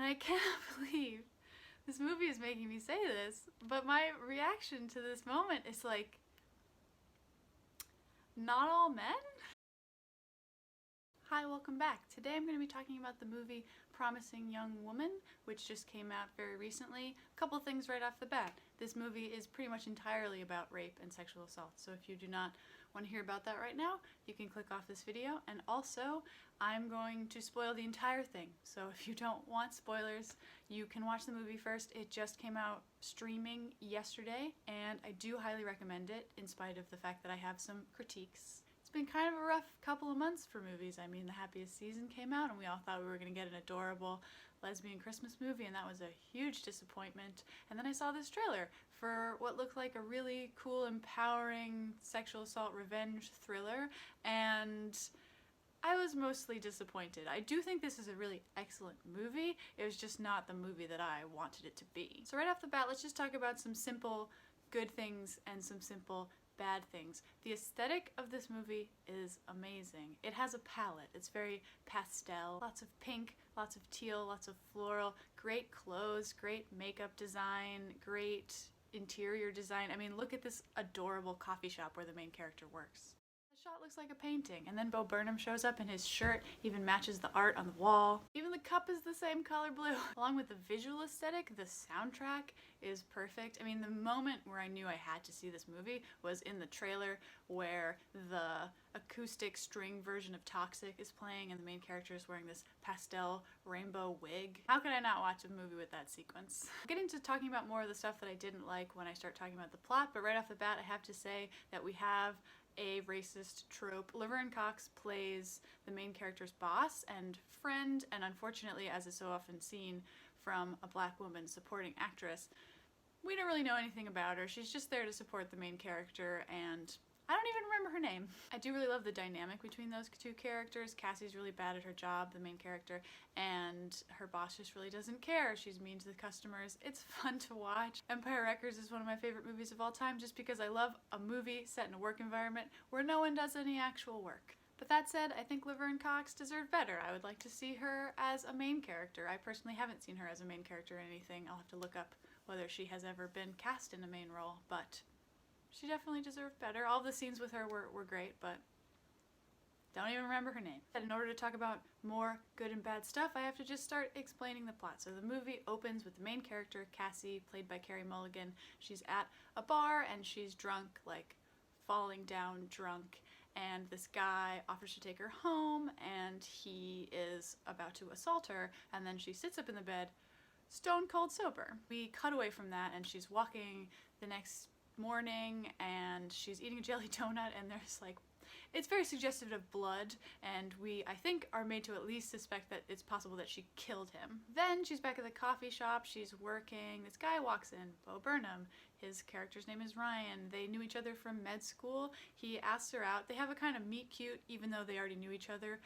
I cannot believe this movie is making me say this, but my reaction to this moment is like, not all men? Hi, welcome back. Today I'm going to be talking about the movie Promising Young Woman, which just came out very recently. A couple things right off the bat. This movie is pretty much entirely about rape and sexual assault, so if you do not want to hear about that right now, you can click off this video. And also, I'm going to spoil the entire thing, so if you don't want spoilers, you can watch the movie first. It just came out streaming yesterday, and I do highly recommend it, in spite of the fact that I have some critiques. It's been kind of a rough couple of months for movies. I mean, The Happiest Season came out and we all thought we were going to get an adorable lesbian Christmas movie, and that was a huge disappointment. And then I saw this trailer for what looked like a really cool, empowering sexual assault revenge thriller, and I was mostly disappointed. I do think this is a really excellent movie. It was just not the movie that I wanted it to be. So right off the bat, let's just talk about some simple good things and some simple bad things. The aesthetic of this movie is amazing. It has a palette. It's very pastel. Lots of pink, lots of teal, lots of floral, great clothes, great makeup design, great interior design. I mean, look at this adorable coffee shop where the main character works. The shot looks like a painting, and then Bo Burnham shows up and his shirt even matches the art on the wall. Even the cup is the same color blue. Along with the visual aesthetic, the soundtrack is perfect. I mean, the moment where I knew I had to see this movie was in the trailer where the acoustic string version of Toxic is playing and the main character is wearing this pastel rainbow wig. How could I not watch a movie with that sequence? I'll get into talking about more of the stuff that I didn't like when I start talking about the plot, but right off the bat I have to say that we have a racist trope. Laverne Cox plays the main character's boss and friend, and unfortunately, as is so often seen from a black woman supporting actress, we don't really know anything about her. She's just there to support the main character, and I don't even remember her name. I do really love the dynamic between those two characters. Cassie's really bad at her job, the main character, and her boss just really doesn't care. She's mean to the customers. It's fun to watch. Empire Records is one of my favorite movies of all time just because I love a movie set in a work environment where no one does any actual work. But that said, I think Laverne Cox deserved better. I would like to see her as a main character. I personally haven't seen her as a main character in anything. I'll have to look up whether she has ever been cast in a main role, but she definitely deserved better. All the scenes with her were great, but don't even remember her name. And in order to talk about more good and bad stuff, I have to just start explaining the plot. So the movie opens with the main character, Cassie, played by Carey Mulligan. She's at a bar and she's drunk, like falling down drunk, and this guy offers to take her home and he is about to assault her, and then she sits up in the bed, stone cold sober. We cut away from that and she's walking the next morning and she's eating a jelly donut, and there's like, it's very suggestive of blood, and we, I think, are made to at least suspect that it's possible that she killed him. Then she's back at the coffee shop, she's working, this guy walks in, Bo Burnham. His character's name is Ryan. They knew each other from med school. He asks her out. They have a kind of meet cute, even though they already knew each other,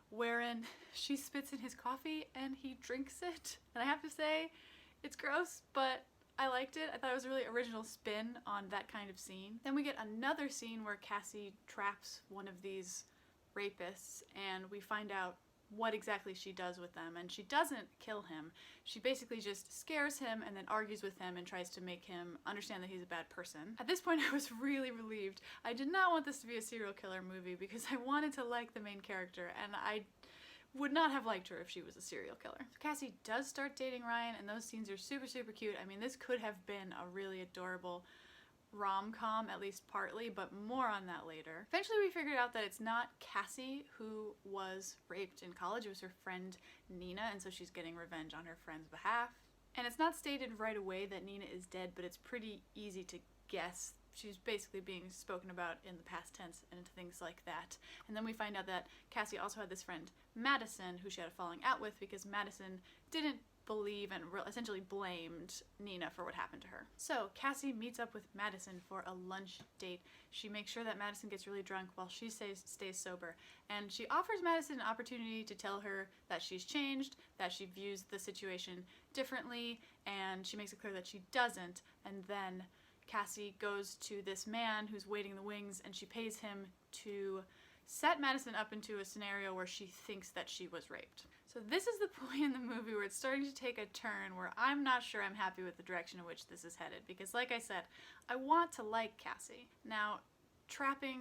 wherein she spits in his coffee and he drinks it. And I have to say, it's gross, but I liked it. I thought it was a really original spin on that kind of scene. Then we get another scene where Cassie traps one of these rapists, and we find out what exactly she does with them. And she doesn't kill him. She basically just scares him and then argues with him and tries to make him understand that he's a bad person. At this point I was really relieved. I did not want this to be a serial killer movie because I wanted to like the main character, and I would not have liked her if she was a serial killer. So Cassie does start dating Ryan, and those scenes are super, super cute. I mean, this could have been a really adorable rom-com, at least partly, but more on that later. Eventually we figured out that it's not Cassie who was raped in college, it was her friend Nina, and so she's getting revenge on her friend's behalf. And it's not stated right away that Nina is dead, but it's pretty easy to guess. She's basically being spoken about in the past tense and things like that. And then we find out that Cassie also had this friend, Madison, who she had a falling out with because Madison didn't believe and essentially blamed Nina for what happened to her. So Cassie meets up with Madison for a lunch date. She makes sure that Madison gets really drunk while she stays sober. And she offers Madison an opportunity to tell her that she's changed, that she views the situation differently, and she makes it clear that she doesn't. And then Cassie goes to this man who's waiting in the wings, and she pays him to set Madison up into a scenario where she thinks that she was raped. So this is the point in the movie where it's starting to take a turn where I'm not sure I'm happy with the direction in which this is headed, because like I said, I want to like Cassie. Now, trapping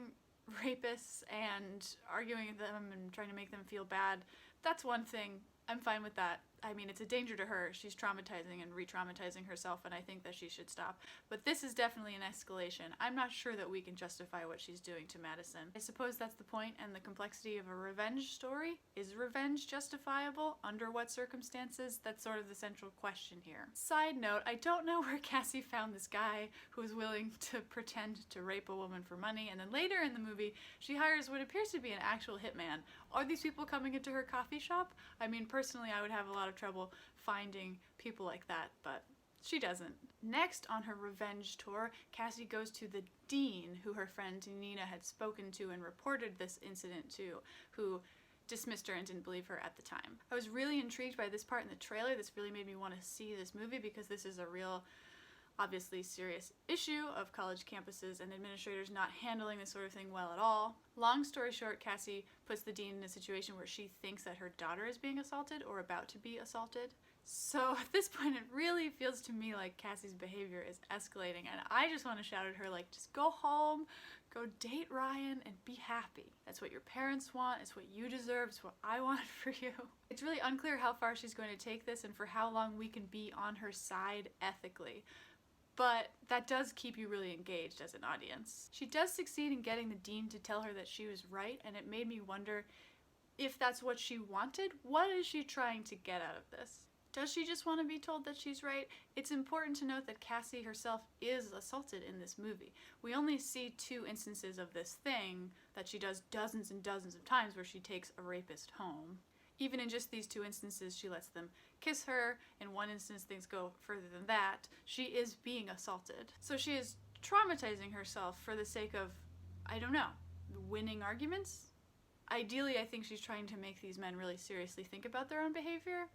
rapists and arguing with them and trying to make them feel bad, that's one thing. I'm fine with that. I mean, it's a danger to her. She's traumatizing and re-traumatizing herself, and I think that she should stop. But this is definitely an escalation. I'm not sure that we can justify what she's doing to Madison. I suppose that's the point and the complexity of a revenge story. Is revenge justifiable? Under what circumstances? That's sort of the central question here. Side note, I don't know where Cassie found this guy who is willing to pretend to rape a woman for money, and then later in the movie, she hires what appears to be an actual hitman. Are these people coming into her coffee shop? I mean, personally, I would have a lot of trouble finding people like that, but she doesn't. Next on her revenge tour, Cassie goes to the dean who her friend Nina had spoken to and reported this incident to, who dismissed her and didn't believe her at the time. I was really intrigued by this part in the trailer. This really made me want to see this movie because this is a real, obviously serious issue of college campuses and administrators not handling this sort of thing well at all. Long story short, Cassie puts the dean in a situation where she thinks that her daughter is being assaulted or about to be assaulted. So at this point, it really feels to me like Cassie's behavior is escalating, and I just want to shout at her, like, just go home, go date Ryan, and be happy. That's what your parents want, it's what you deserve, it's what I want for you. It's really unclear how far she's going to take this and for how long we can be on her side ethically. But that does keep you really engaged as an audience. She does succeed in getting the dean to tell her that she was right, and it made me wonder if that's what she wanted. What is she trying to get out of this? Does she just want to be told that she's right? It's important to note that Cassie herself is assaulted in this movie. We only see 2 instances of this thing that she does dozens and dozens of times where she takes a rapist home. Even in just these 2 instances, she lets them kiss her. In one instance, things go further than that. She is being assaulted. So she is traumatizing herself for the sake of, I don't know, winning arguments? Ideally, I think she's trying to make these men really seriously think about their own behavior,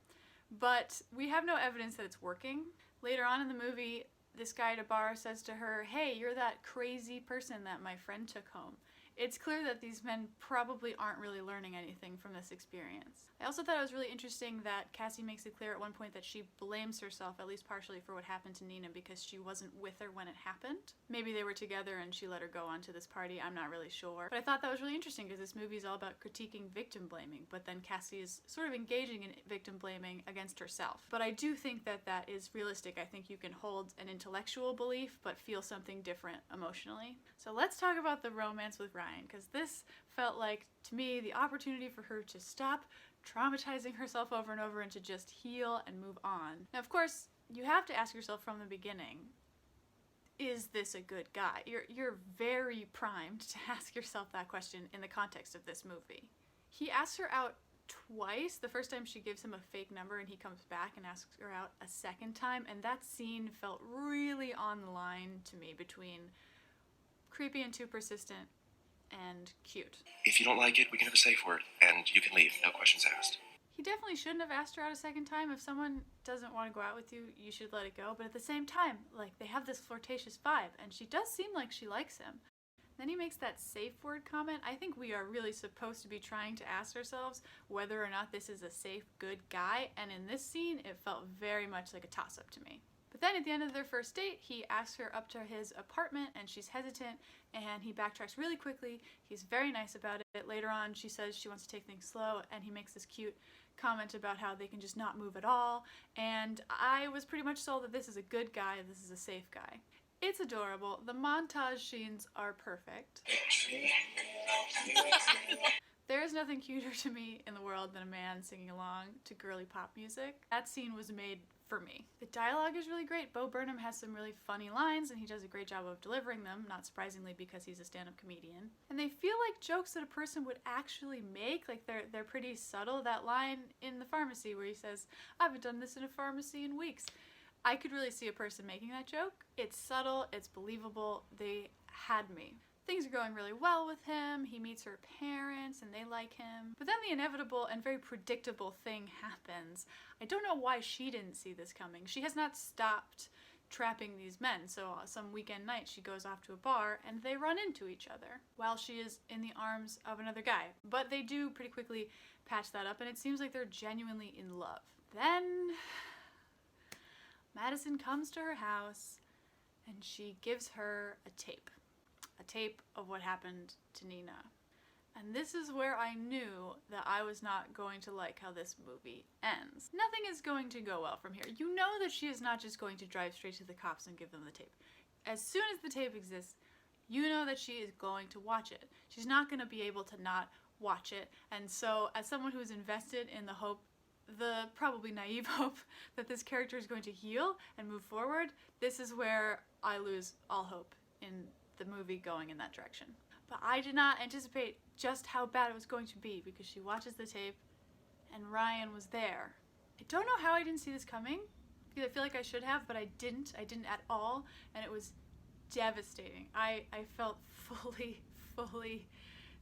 but we have no evidence that it's working. Later on in the movie, this guy at a bar says to her, "Hey, you're that crazy person that my friend took home." It's clear that these men probably aren't really learning anything from this experience. I also thought it was really interesting that Cassie makes it clear at one point that she blames herself, at least partially, for what happened to Nina because she wasn't with her when it happened. Maybe they were together and she let her go onto this party, I'm not really sure. But I thought that was really interesting because this movie is all about critiquing victim blaming, but then Cassie is sort of engaging in victim blaming against herself. But I do think that that is realistic. I think you can hold an intellectual belief but feel something different emotionally. So let's talk about the romance with Ryan, because this felt like, to me, the opportunity for her to stop traumatizing herself over and over and to just heal and move on. Now, of course, you have to ask yourself from the beginning, is this a good guy? You're very primed to ask yourself that question in the context of this movie. He asks her out twice. The first time she gives him a fake number and he comes back and asks her out a second time, and that scene felt really on the line to me between creepy and too persistent and cute. If you don't like it, we can have a safe word, and you can leave, no questions asked. He definitely shouldn't have asked her out a second time. If someone doesn't want to go out with you, you should let it go. But at the same time, like, they have this flirtatious vibe, and she does seem like she likes him. Then he makes that safe word comment. I think we are really supposed to be trying to ask ourselves whether or not this is a safe, good guy, and in this scene, it felt very much like a toss-up to me. But then at the end of their first date, he asks her up to his apartment and she's hesitant and he backtracks really quickly. He's very nice about it. Later on, she says she wants to take things slow and he makes this cute comment about how they can just not move at all. And I was pretty much sold that this is a good guy, this is a safe guy. It's adorable. The montage scenes are perfect. There is nothing cuter to me in the world than a man singing along to girly pop music. That scene was made for me. The dialogue is really great. Bo Burnham has some really funny lines and he does a great job of delivering them, not surprisingly because he's a stand-up comedian. And they feel like jokes that a person would actually make, like they're pretty subtle. That line in the pharmacy where he says, "I haven't done this in a pharmacy in weeks." I could really see a person making that joke. It's subtle, it's believable, they had me. Things are going really well with him, he meets her parents and they like him. But then the inevitable and very predictable thing happens. I don't know why she didn't see this coming. She has not stopped trapping these men, so some weekend night she goes off to a bar and they run into each other while she is in the arms of another guy. But they do pretty quickly patch that up, and it seems like they're genuinely in love. Then Madison comes to her house and she gives her a tape of what happened to Nina. And this is where I knew that I was not going to like how this movie ends. Nothing is going to go well from here. You know that she is not just going to drive straight to the cops and give them the tape. As soon as the tape exists, you know that she is going to watch it. She's not going to be able to not watch it. And so, as someone who is invested in the hope, the probably naive hope, that this character is going to heal and move forward, this is where I lose all hope in the movie going in that direction. But I did not anticipate just how bad it was going to be, because she watches the tape and Ryan was there. I don't know how I didn't see this coming, because I feel like I should have, but I didn't. I didn't at all, and it was devastating. I felt fully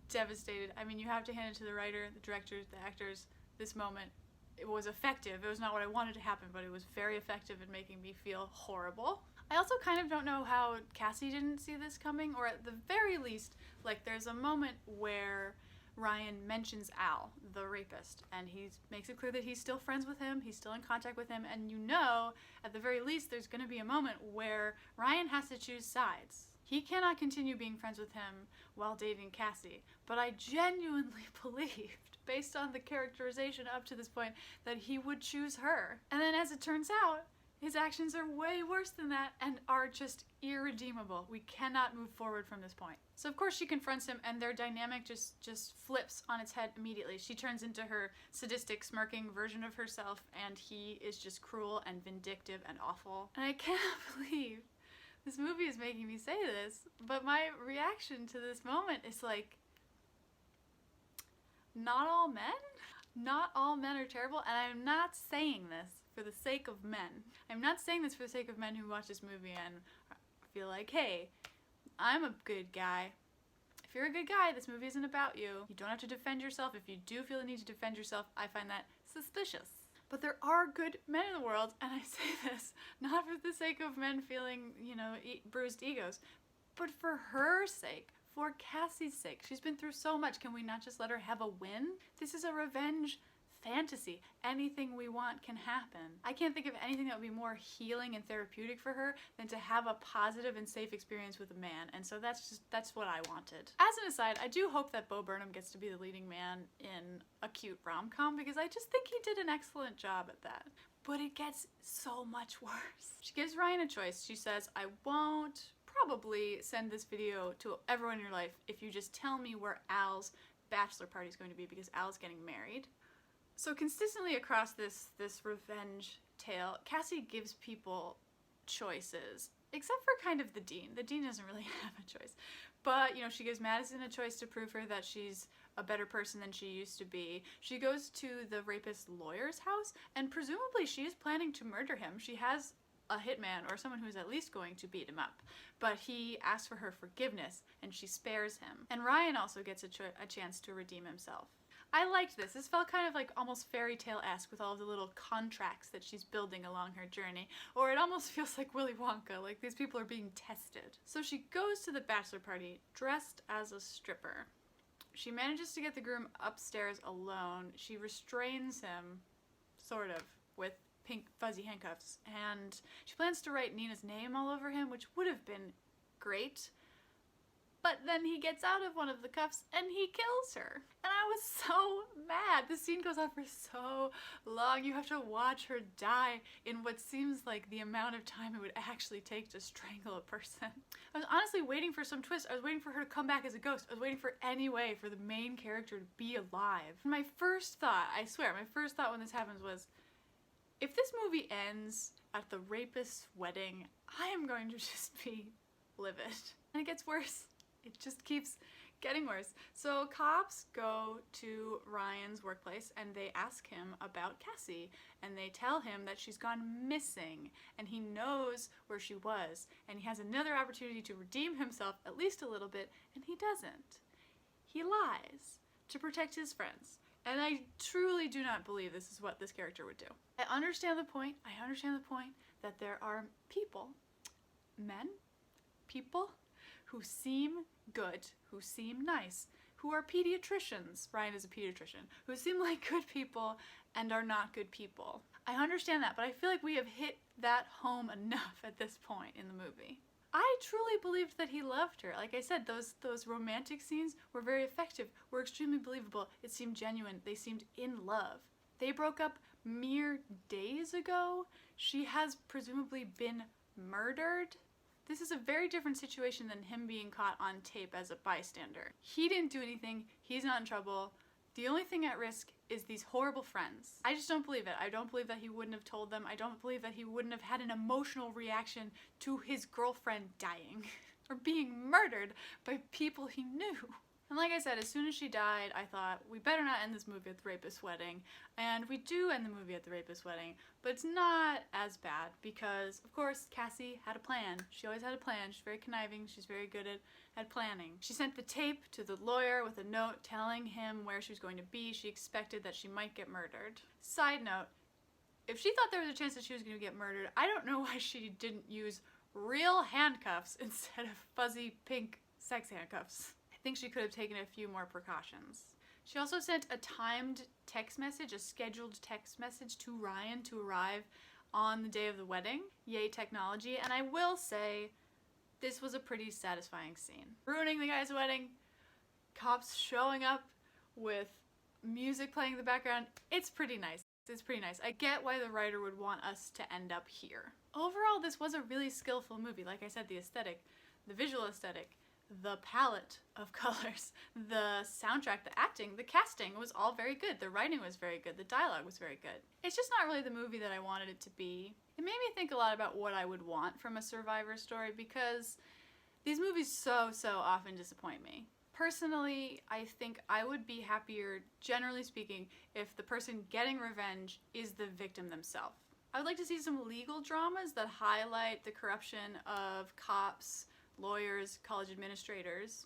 devastated. I mean, you have to hand it to the writer, the director, the actors. This moment, it was effective. It was not what I wanted to happen, but it was very effective in making me feel horrible. I also kind of don't know how Cassie didn't see this coming, or at the very least, like, there's a moment where Ryan mentions Al, the rapist, and he makes it clear that he's still friends with him, he's still in contact with him, and you know, at the very least, there's going to be a moment where Ryan has to choose sides. He cannot continue being friends with him while dating Cassie, but I genuinely believed, based on the characterization up to this point, that he would choose her. And then as it turns out, his actions are way worse than that and are just irredeemable. We cannot move forward from this point. So of course she confronts him, and their dynamic just flips on its head immediately. She turns into her sadistic, smirking version of herself, and he is just cruel and vindictive and awful. And I cannot believe this movie is making me say this, but my reaction to this moment is like, not all men? Not all men are terrible, and I'm not saying this for the sake of men. I'm not saying this for the sake of men who watch this movie and feel like, hey, I'm a good guy. If you're a good guy, this movie isn't about you. You don't have to defend yourself. If you do feel the need to defend yourself, I find that suspicious. But there are good men in the world, and I say this not for the sake of men feeling, bruised egos, but for her sake. For Cassie's sake. She's been through so much. Can we not just let her have a win? This is a revenge fantasy. Anything we want can happen. I can't think of anything that would be more healing and therapeutic for her than to have a positive and safe experience with a man. And so that's what I wanted. As an aside, I do hope that Bo Burnham gets to be the leading man in a cute rom-com, because I just think he did an excellent job at that. But it gets so much worse. She gives Ryan a choice. She says, I won't probably send this video to everyone in your life if you just tell me where Al's bachelor party is going to be, because Al's getting married. So consistently across this revenge tale, Cassie gives people choices, except for kind of the dean. The dean doesn't really have a choice. But, she gives Madison a choice to prove her that she's a better person than she used to be. She goes to the rapist lawyer's house, and presumably she is planning to murder him. She has a hitman, or someone who's at least going to beat him up. But he asks for her forgiveness, and she spares him. And Ryan also gets a chance to redeem himself. I liked this. This felt kind of like almost fairy tale-esque, with all of the little contracts that she's building along her journey. Or it almost feels like Willy Wonka, like these people are being tested. So she goes to the bachelor party dressed as a stripper. She manages to get the groom upstairs alone. She restrains him, sort of, with pink fuzzy handcuffs, and she plans to write Nina's name all over him, which would have been great. But then he gets out of one of the cuffs and he kills her. And I was so mad. The scene goes on for so long. You have to watch her die in what seems like the amount of time it would actually take to strangle a person. I was honestly waiting for some twist. I was waiting for her to come back as a ghost. I was waiting for any way for the main character to be alive. And my first thought, I swear, my first thought when this happens was, if this movie ends at the rapist's wedding, I am going to just be livid. And it gets worse. It just keeps getting worse. So cops go to Ryan's workplace and they ask him about Cassie, and they tell him that she's gone missing, and he knows where she was, and he has another opportunity to redeem himself at least a little bit, and he doesn't. He lies to protect his friends. And I truly do not believe this is what this character would do. I understand the point that there are people, people, who seem good, who seem nice, who are pediatricians. Ryan is a pediatrician, who seem like good people and are not good people. I understand that, but I feel like we have hit that home enough at this point in the movie. I truly believed that he loved her. Like I said, those romantic scenes were very effective, were extremely believable. It seemed genuine. They seemed in love. They broke up mere days ago. She has presumably been murdered. This is a very different situation than him being caught on tape as a bystander. He didn't do anything. He's not in trouble. The only thing at risk is these horrible friends. I just don't believe it. I don't believe that he wouldn't have told them. I don't believe that he wouldn't have had an emotional reaction to his girlfriend dying or being murdered by people he knew. And like I said, as soon as she died, I thought, we better not end this movie at the rapist's wedding. And we do end the movie at the rapist's wedding, but it's not as bad because, of course, Cassie had a plan. She always had a plan. She's very conniving. She's very good at planning. She sent the tape to the lawyer with a note telling him where she was going to be. She expected that she might get murdered. Side note, if she thought there was a chance that she was going to get murdered, I don't know why she didn't use real handcuffs instead of fuzzy pink sex handcuffs. I think she could have taken a few more precautions. She also sent a timed text message, a scheduled text message to Ryan to arrive on the day of the wedding. Yay, technology. And I will say, this was a pretty satisfying scene. Ruining the guy's wedding, cops showing up with music playing in the background. It's pretty nice. It's pretty nice. I get why the writer would want us to end up here. Overall, this was a really skillful movie. Like I said, the aesthetic, the visual aesthetic, the palette of colors, the soundtrack, the acting, the casting was all very good. The writing was very good. The dialogue was very good. It's just not really the movie that I wanted it to be. It made me think a lot about what I would want from a Survivor story because these movies so often disappoint me. Personally, I think I would be happier, generally speaking, if the person getting revenge is the victim themselves. I would like to see some legal dramas that highlight the corruption of cops, lawyers, college administrators.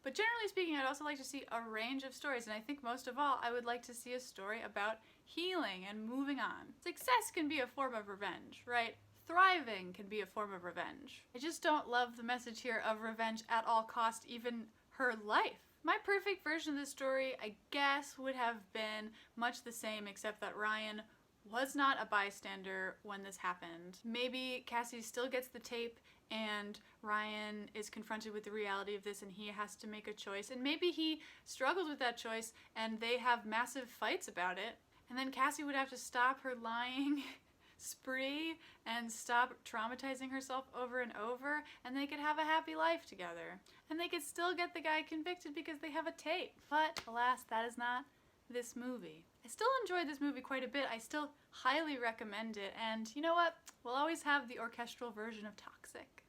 But generally speaking, I'd also like to see a range of stories, and I think most of all, I would like to see a story about healing and moving on. Success can be a form of revenge, right? Thriving can be a form of revenge. I just don't love the message here of revenge at all cost, even her life. My perfect version of this story, I guess, would have been much the same, except that Ryan was not a bystander when this happened. Maybe Cassie still gets the tape and Ryan is confronted with the reality of this and he has to make a choice, and maybe he struggles with that choice and they have massive fights about it, and then Cassie would have to stop her lying spree and stop traumatizing herself over and over, and they could have a happy life together, and they could still get the guy convicted because they have a tape. But alas, that is not this movie. I still enjoyed this movie quite a bit. I still highly recommend it, and you know what? We'll always have the orchestral version of Toxic.